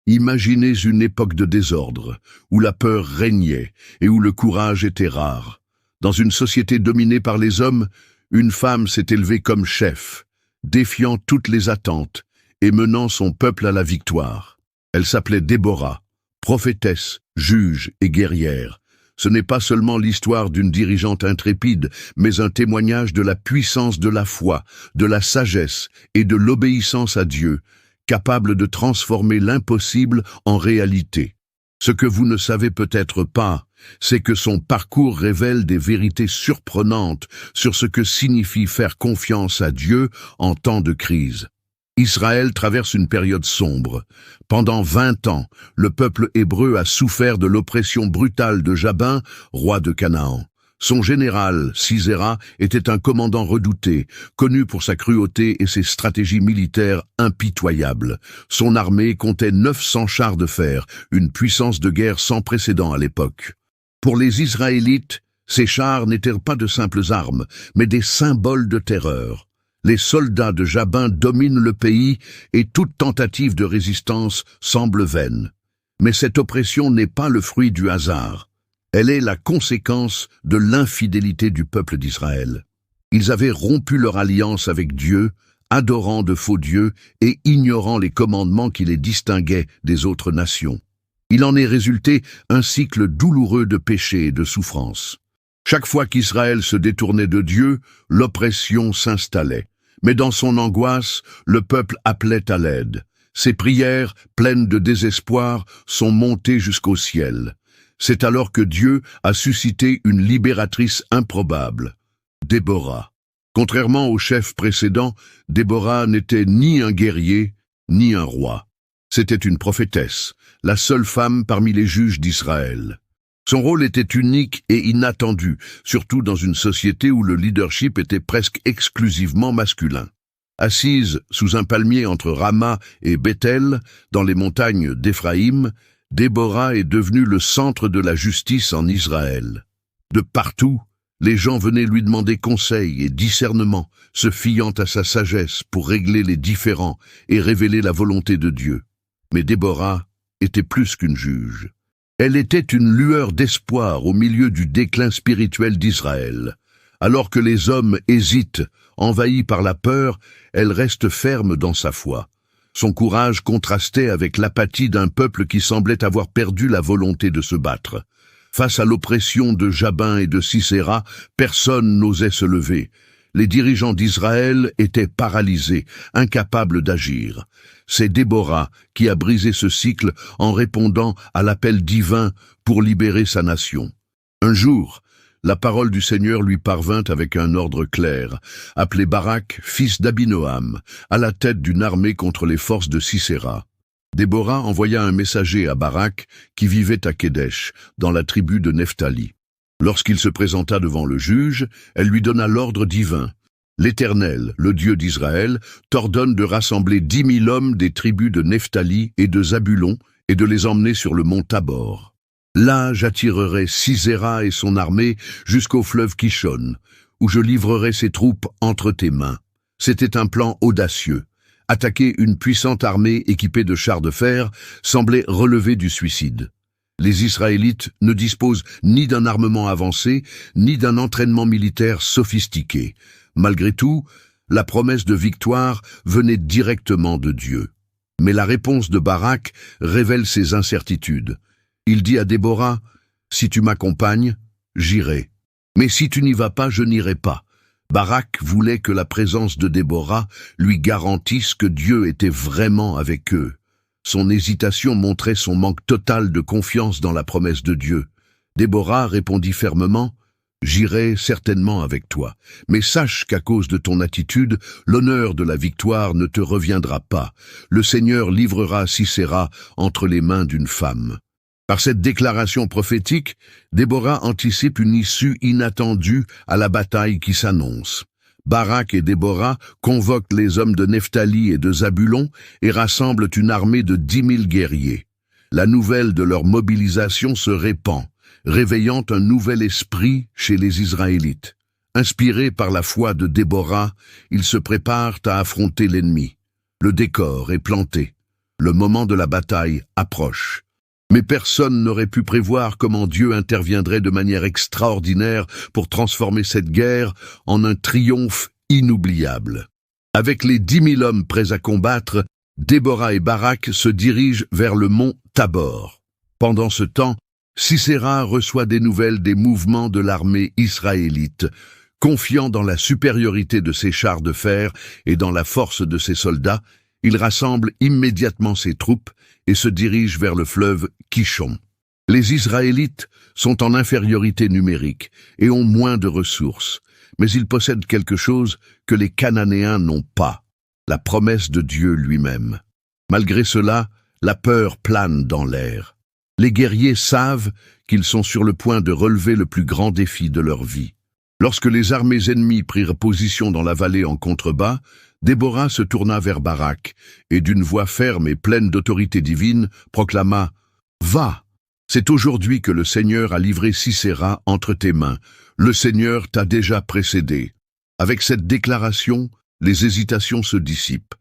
Imaginez une époque de désordre, où la peur régnait et où le courage était rare. Dans une société dominée par les hommes, une femme s'est élevée comme chef, défiant toutes les attentes et menant son peuple à la victoire. Elle s'appelait Déborah, prophétesse, juge et guerrière. Ce n'est pas seulement l'histoire d'une dirigeante intrépide, mais un témoignage de la puissance de la foi, de la sagesse et de l'obéissance à Dieu, capable de transformer l'impossible en réalité. Ce que vous ne savez peut-être pas, c'est que son parcours révèle des vérités surprenantes sur ce que signifie faire confiance à Dieu en temps de crise. Israël traverse une période sombre. Pendant 20 ans, le peuple hébreu a souffert de l'oppression brutale de Jabin, roi de Canaan. Son général, Sisera, était un commandant redouté, connu pour sa cruauté et ses stratégies militaires impitoyables. Son armée comptait 900 chars de fer, une puissance de guerre sans précédent à l'époque. Pour les Israélites, ces chars n'étaient pas de simples armes, mais des symboles de terreur. Les soldats de Jabin dominent le pays et toute tentative de résistance semble vaine. Mais cette oppression n'est pas le fruit du hasard. Elle est la conséquence de l'infidélité du peuple d'Israël. Ils avaient rompu leur alliance avec Dieu, adorant de faux dieux et ignorant les commandements qui les distinguaient des autres nations. Il en est résulté un cycle douloureux de péché et de souffrance. Chaque fois qu'Israël se détournait de Dieu, l'oppression s'installait. Mais dans son angoisse, le peuple appelait à l'aide. Ses prières, pleines de désespoir, sont montées jusqu'au ciel. C'est alors que Dieu a suscité une libératrice improbable, Déborah. Contrairement au chef précédent, Déborah n'était ni un guerrier, ni un roi. C'était une prophétesse, la seule femme parmi les juges d'Israël. Son rôle était unique et inattendu, surtout dans une société où le leadership était presque exclusivement masculin. Assise sous un palmier entre Rama et Bethel, dans les montagnes d'Éphraïm, Déborah est devenue le centre de la justice en Israël. De partout, les gens venaient lui demander conseil et discernement, se fiant à sa sagesse pour régler les différends et révéler la volonté de Dieu. Mais Déborah était plus qu'une juge. Elle était une lueur d'espoir au milieu du déclin spirituel d'Israël. Alors que les hommes hésitent, envahis par la peur, elle reste ferme dans sa foi. Son courage contrastait avec l'apathie d'un peuple qui semblait avoir perdu la volonté de se battre. Face à l'oppression de Jabin et de Sisera, personne n'osait se lever. Les dirigeants d'Israël étaient paralysés, incapables d'agir. C'est Déborah qui a brisé ce cycle en répondant à l'appel divin pour libérer sa nation. Un jour, la parole du Seigneur lui parvint avec un ordre clair, appeler Barak, fils d'Abinoam, à la tête d'une armée contre les forces de Sisera. Déborah envoya un messager à Barak, qui vivait à Kédesh, dans la tribu de Nephtali. Lorsqu'il se présenta devant le juge, elle lui donna l'ordre divin. L'Éternel, le Dieu d'Israël, t'ordonne de rassembler 10 000 hommes des tribus de Nephtali et de Zabulon et de les emmener sur le mont Tabor. Là, j'attirerai Sisera et son armée jusqu'au fleuve Kishon, où je livrerai ses troupes entre tes mains. C'était un plan audacieux. Attaquer une puissante armée équipée de chars de fer semblait relever du suicide. Les Israélites ne disposent ni d'un armement avancé, ni d'un entraînement militaire sophistiqué. Malgré tout, la promesse de victoire venait directement de Dieu. Mais la réponse de Barak révèle ses incertitudes. Il dit à Déborah, « Si tu m'accompagnes, j'irai. Mais si tu n'y vas pas, je n'irai pas. » Barak voulait que la présence de Déborah lui garantisse que Dieu était vraiment avec eux. Son hésitation montrait son manque total de confiance dans la promesse de Dieu. Déborah répondit fermement, « J'irai certainement avec toi, mais sache qu'à cause de ton attitude, l'honneur de la victoire ne te reviendra pas. Le Seigneur livrera Sisera entre les mains d'une femme. » Par cette déclaration prophétique, Déborah anticipe une issue inattendue à la bataille qui s'annonce. Barak et Déborah convoquent les hommes de Nephtali et de Zabulon et rassemblent une armée de 10 000 guerriers. La nouvelle de leur mobilisation se répand, réveillant un nouvel esprit chez les Israélites. Inspirés par la foi de Déborah, ils se préparent à affronter l'ennemi. Le décor est planté. Le moment de la bataille approche. Mais personne n'aurait pu prévoir comment Dieu interviendrait de manière extraordinaire pour transformer cette guerre en un triomphe inoubliable. Avec les 10 000 hommes prêts à combattre, Déborah et Barak se dirigent vers le mont Tabor. Pendant ce temps, Sisera reçoit des nouvelles des mouvements de l'armée israélite. Confiant dans la supériorité de ses chars de fer et dans la force de ses soldats, il rassemble immédiatement ses troupes et se dirige vers le fleuve Kishon. Les Israélites sont en infériorité numérique et ont moins de ressources, mais ils possèdent quelque chose que les Cananéens n'ont pas, la promesse de Dieu lui-même. Malgré cela, la peur plane dans l'air. Les guerriers savent qu'ils sont sur le point de relever le plus grand défi de leur vie. Lorsque les armées ennemies prirent position dans la vallée en contrebas, Déborah se tourna vers Barak et d'une voix ferme et pleine d'autorité divine proclama « Va, c'est aujourd'hui que le Seigneur a livré Sisera entre tes mains. Le Seigneur t'a déjà précédé. » Avec cette déclaration, les hésitations se dissipent.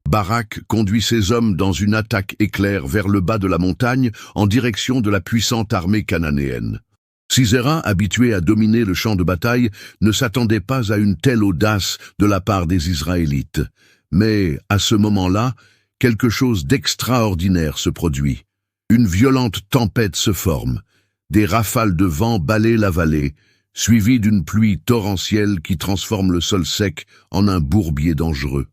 Barak conduit ses hommes dans une attaque éclair vers le bas de la montagne en direction de la puissante armée cananéenne. Sisera, habitué à dominer le champ de bataille, ne s'attendait pas à une telle audace de la part des Israélites. Mais, à ce moment-là, quelque chose d'extraordinaire se produit. Une violente tempête se forme. Des rafales de vent balaient la vallée, suivies d'une pluie torrentielle qui transforme le sol sec en un bourbier dangereux.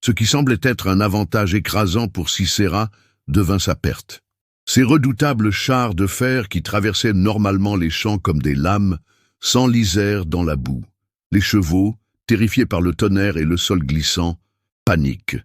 Ce qui semblait être un avantage écrasant pour Sisera devint sa perte. Ces redoutables chars de fer qui traversaient normalement les champs comme des lames s'enlisèrent dans la boue. Les chevaux, terrifiés par le tonnerre et le sol glissant, paniquent.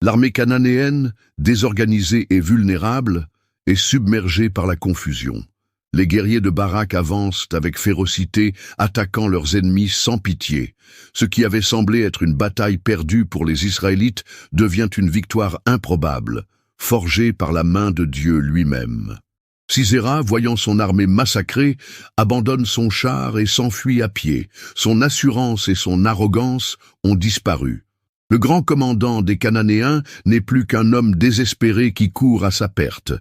L'armée cananéenne, désorganisée et vulnérable, est submergée par la confusion. Les guerriers de Barak avancent avec férocité, attaquant leurs ennemis sans pitié. Ce qui avait semblé être une bataille perdue pour les Israélites devient une victoire improbable, forgée par la main de Dieu lui-même. Sisera, voyant son armée massacrée, abandonne son char et s'enfuit à pied. Son assurance et son arrogance ont disparu. Le grand commandant des Cananéens n'est plus qu'un homme désespéré qui court à sa perte.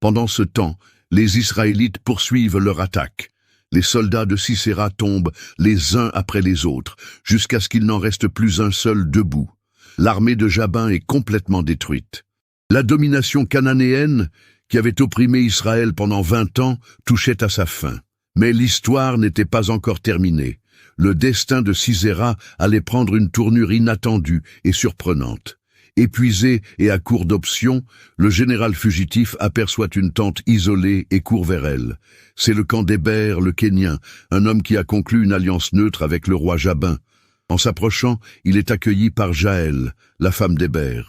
Pendant ce temps, les Israélites poursuivent leur attaque. Les soldats de Sisera tombent les uns après les autres, jusqu'à ce qu'il n'en reste plus un seul debout. L'armée de Jabin est complètement détruite. La domination cananéenne, qui avait opprimé Israël pendant 20 ans, touchait à sa fin. Mais l'histoire n'était pas encore terminée. Le destin de Sisera allait prendre une tournure inattendue et surprenante. Épuisé et à court d'options, le général fugitif aperçoit une tente isolée et court vers elle. C'est le camp d'Héber, le Kénien, un homme qui a conclu une alliance neutre avec le roi Jabin. En s'approchant, il est accueilli par Jaël, la femme d'Héber.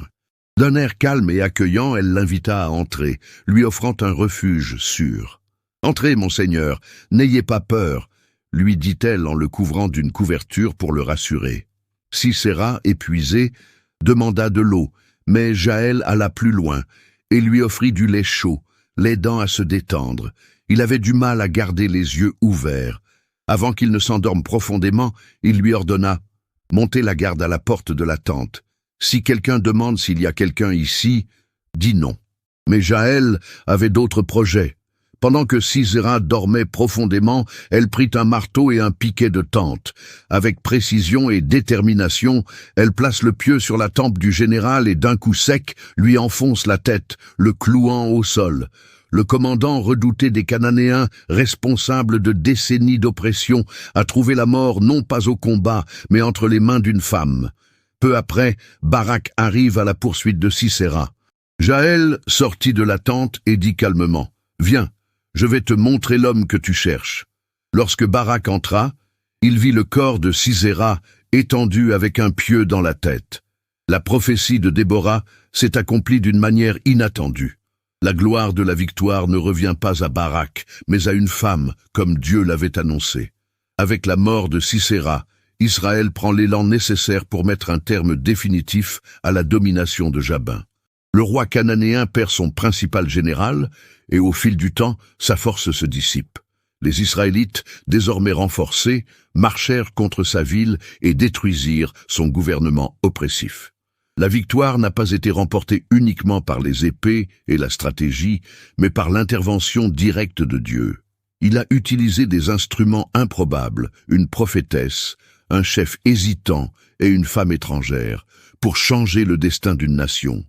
D'un air calme et accueillant, elle l'invita à entrer, lui offrant un refuge sûr. « Entrez, monseigneur, n'ayez pas peur », lui dit-elle en le couvrant d'une couverture pour le rassurer. Sisera, épuisé, demanda de l'eau, mais Jaël alla plus loin et lui offrit du lait chaud, l'aidant à se détendre. Il avait du mal à garder les yeux ouverts. Avant qu'il ne s'endorme profondément, il lui ordonna « Montez la garde à la porte de la tente. Si quelqu'un demande s'il y a quelqu'un ici, dis non. » Mais Jaël avait d'autres projets. Pendant que Sisera dormait profondément, elle prit un marteau et un piquet de tente. Avec précision et détermination, elle place le pieu sur la tempe du général et d'un coup sec, lui enfonce la tête, le clouant au sol. Le commandant redouté des Cananéens, responsable de décennies d'oppression, a trouvé la mort non pas au combat, mais entre les mains d'une femme. Peu après, Barak arrive à la poursuite de Sisera. Jaël sortit de la tente et dit calmement « Viens, je vais te montrer l'homme que tu cherches. » Lorsque Barak entra, il vit le corps de Sisera étendu avec un pieu dans la tête. La prophétie de Déborah s'est accomplie d'une manière inattendue. La gloire de la victoire ne revient pas à Barak, mais à une femme, comme Dieu l'avait annoncé. Avec la mort de Sisera, Israël prend l'élan nécessaire pour mettre un terme définitif à la domination de Jabin. Le roi cananéen perd son principal général, et au fil du temps, sa force se dissipe. Les Israélites, désormais renforcés, marchèrent contre sa ville et détruisirent son gouvernement oppressif. La victoire n'a pas été remportée uniquement par les épées et la stratégie, mais par l'intervention directe de Dieu. Il a utilisé des instruments improbables, une prophétesse, un chef hésitant et une femme étrangère, pour changer le destin d'une nation.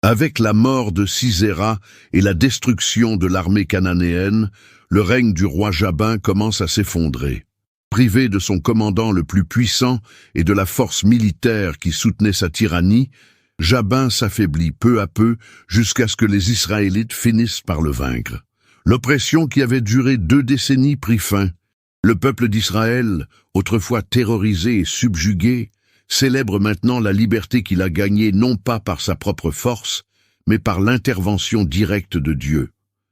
Avec la mort de Sisera et la destruction de l'armée cananéenne, le règne du roi Jabin commence à s'effondrer. Privé de son commandant le plus puissant et de la force militaire qui soutenait sa tyrannie, Jabin s'affaiblit peu à peu jusqu'à ce que les Israélites finissent par le vaincre. L'oppression qui avait duré 2 décennies prit fin. Le peuple d'Israël, autrefois terrorisé et subjugué, célèbre maintenant la liberté qu'il a gagnée non pas par sa propre force, mais par l'intervention directe de Dieu.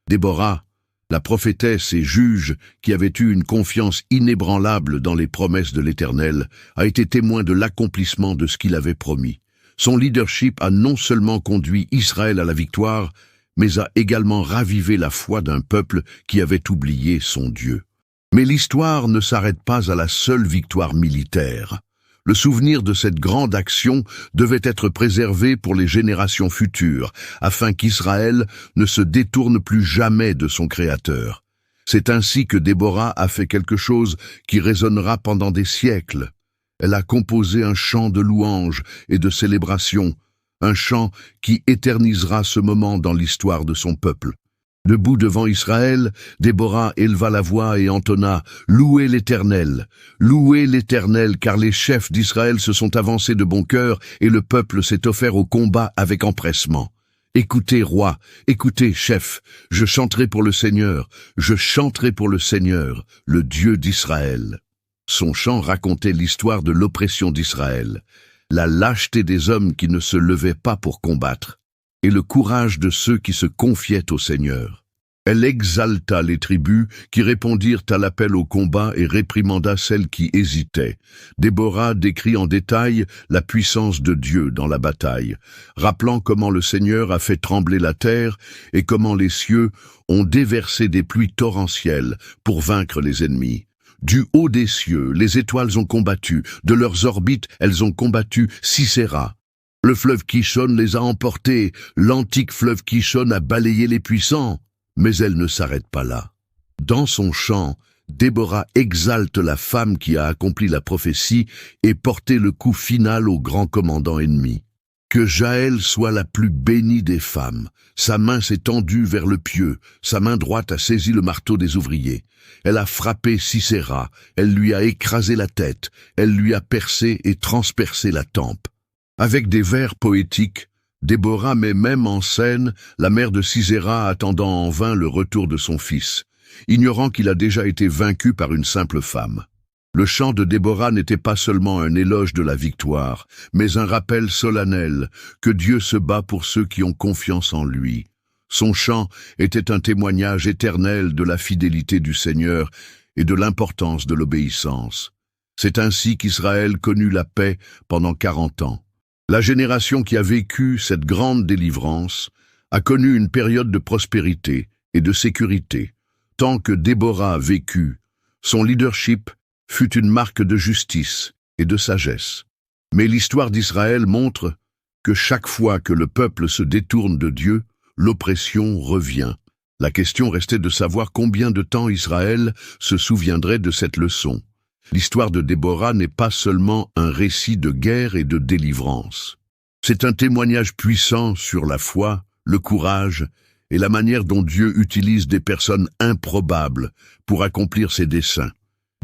Déborah, la prophétesse et juge qui avait eu une confiance inébranlable dans les promesses de l'Éternel, a été témoin de l'accomplissement de ce qu'il avait promis. Son leadership a non seulement conduit Israël à la victoire, mais a également ravivé la foi d'un peuple qui avait oublié son Dieu. Mais l'histoire ne s'arrête pas à la seule victoire militaire. Le souvenir de cette grande action devait être préservé pour les générations futures, afin qu'Israël ne se détourne plus jamais de son Créateur. C'est ainsi que Déborah a fait quelque chose qui résonnera pendant des siècles. Elle a composé un chant de louange et de célébration, un chant qui éternisera ce moment dans l'histoire de son peuple. Debout devant Israël, Déborah éleva la voix et entonna « Louez l'Éternel, car les chefs d'Israël se sont avancés de bon cœur et le peuple s'est offert au combat avec empressement. Écoutez, roi, écoutez, chef, je chanterai pour le Seigneur, le Dieu d'Israël. » Son chant racontait l'histoire de l'oppression d'Israël, la lâcheté des hommes qui ne se levaient pas pour combattre, et le courage de ceux qui se confiaient au Seigneur. Elle exalta les tribus qui répondirent à l'appel au combat et réprimanda celles qui hésitaient. Déborah décrit en détail la puissance de Dieu dans la bataille, rappelant comment le Seigneur a fait trembler la terre et comment les cieux ont déversé des pluies torrentielles pour vaincre les ennemis. Du haut des cieux, les étoiles ont combattu, de leurs orbites, elles ont combattu Sisera. Le fleuve Kishon les a emportés, l'antique fleuve Kishon a balayé les puissants, mais elle ne s'arrête pas là. Dans son chant, Déborah exalte la femme qui a accompli la prophétie et porté le coup final au grand commandant ennemi. Que Jaël soit la plus bénie des femmes. Sa main s'est tendue vers le pieu, sa main droite a saisi le marteau des ouvriers. Elle a frappé Sisera, elle lui a écrasé la tête, elle lui a percé et transpercé la tempe. Avec des vers poétiques, Déborah met même en scène la mère de Sisera attendant en vain le retour de son fils, ignorant qu'il a déjà été vaincu par une simple femme. Le chant de Déborah n'était pas seulement un éloge de la victoire, mais un rappel solennel que Dieu se bat pour ceux qui ont confiance en lui. Son chant était un témoignage éternel de la fidélité du Seigneur et de l'importance de l'obéissance. C'est ainsi qu'Israël connut la paix pendant 40 ans. La génération qui a vécu cette grande délivrance a connu une période de prospérité et de sécurité. Tant que Déborah a vécu, son leadership fut une marque de justice et de sagesse. Mais l'histoire d'Israël montre que chaque fois que le peuple se détourne de Dieu, l'oppression revient. La question restait de savoir combien de temps Israël se souviendrait de cette leçon. L'histoire de Déborah n'est pas seulement un récit de guerre et de délivrance. C'est un témoignage puissant sur la foi, le courage et la manière dont Dieu utilise des personnes improbables pour accomplir ses desseins.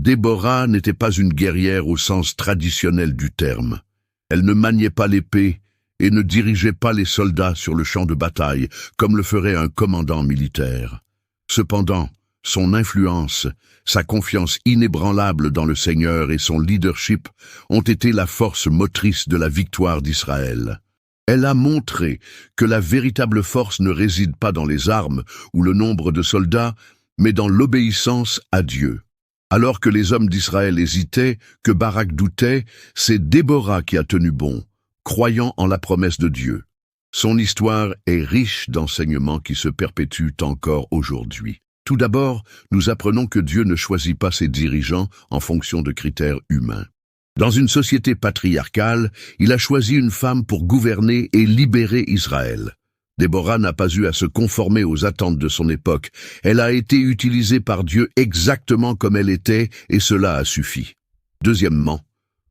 Déborah n'était pas une guerrière au sens traditionnel du terme. Elle ne maniait pas l'épée et ne dirigeait pas les soldats sur le champ de bataille comme le ferait un commandant militaire. Cependant, son influence, sa confiance inébranlable dans le Seigneur et son leadership ont été la force motrice de la victoire d'Israël. Elle a montré que la véritable force ne réside pas dans les armes ou le nombre de soldats, mais dans l'obéissance à Dieu. Alors que les hommes d'Israël hésitaient, que Barak doutait, c'est Déborah qui a tenu bon, croyant en la promesse de Dieu. Son histoire est riche d'enseignements qui se perpétuent encore aujourd'hui. Tout d'abord, nous apprenons que Dieu ne choisit pas ses dirigeants en fonction de critères humains. Dans une société patriarcale, il a choisi une femme pour gouverner et libérer Israël. Déborah n'a pas eu à se conformer aux attentes de son époque. Elle a été utilisée par Dieu exactement comme elle était, et cela a suffi. Deuxièmement,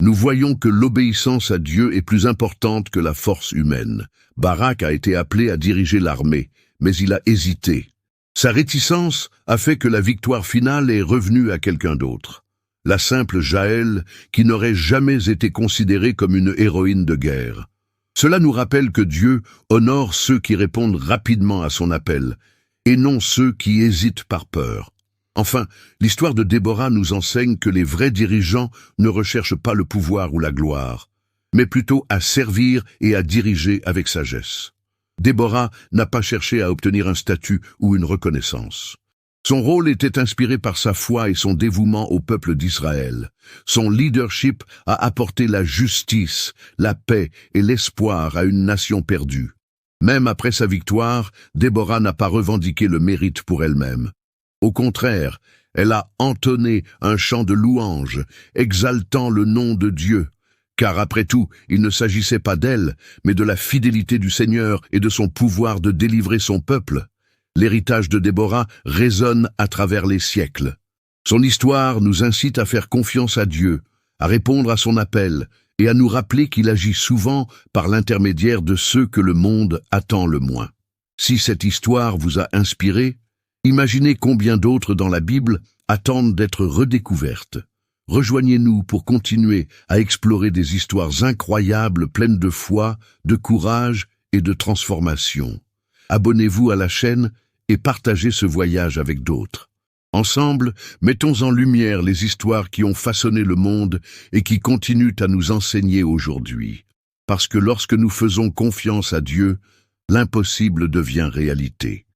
nous voyons que l'obéissance à Dieu est plus importante que la force humaine. Barak a été appelé à diriger l'armée, mais il a hésité. Sa réticence a fait que la victoire finale est revenue à quelqu'un d'autre. La simple Jaël, qui n'aurait jamais été considérée comme une héroïne de guerre. Cela nous rappelle que Dieu honore ceux qui répondent rapidement à son appel, et non ceux qui hésitent par peur. Enfin, l'histoire de Déborah nous enseigne que les vrais dirigeants ne recherchent pas le pouvoir ou la gloire, mais plutôt à servir et à diriger avec sagesse. Déborah n'a pas cherché à obtenir un statut ou une reconnaissance. Son rôle était inspiré par sa foi et son dévouement au peuple d'Israël. Son leadership a apporté la justice, la paix et l'espoir à une nation perdue. Même après sa victoire, Déborah n'a pas revendiqué le mérite pour elle-même. Au contraire, elle a entonné un chant de louange, exaltant le nom de Dieu. Car après tout, il ne s'agissait pas d'elle, mais de la fidélité du Seigneur et de son pouvoir de délivrer son peuple. L'héritage de Déborah résonne à travers les siècles. Son histoire nous incite à faire confiance à Dieu, à répondre à son appel et à nous rappeler qu'il agit souvent par l'intermédiaire de ceux que le monde attend le moins. Si cette histoire vous a inspiré, imaginez combien d'autres dans la Bible attendent d'être redécouvertes. Rejoignez-nous pour continuer à explorer des histoires incroyables pleines de foi, de courage et de transformation. Abonnez-vous à la chaîne et partagez ce voyage avec d'autres. Ensemble, mettons en lumière les histoires qui ont façonné le monde et qui continuent à nous enseigner aujourd'hui. Parce que lorsque nous faisons confiance à Dieu, l'impossible devient réalité.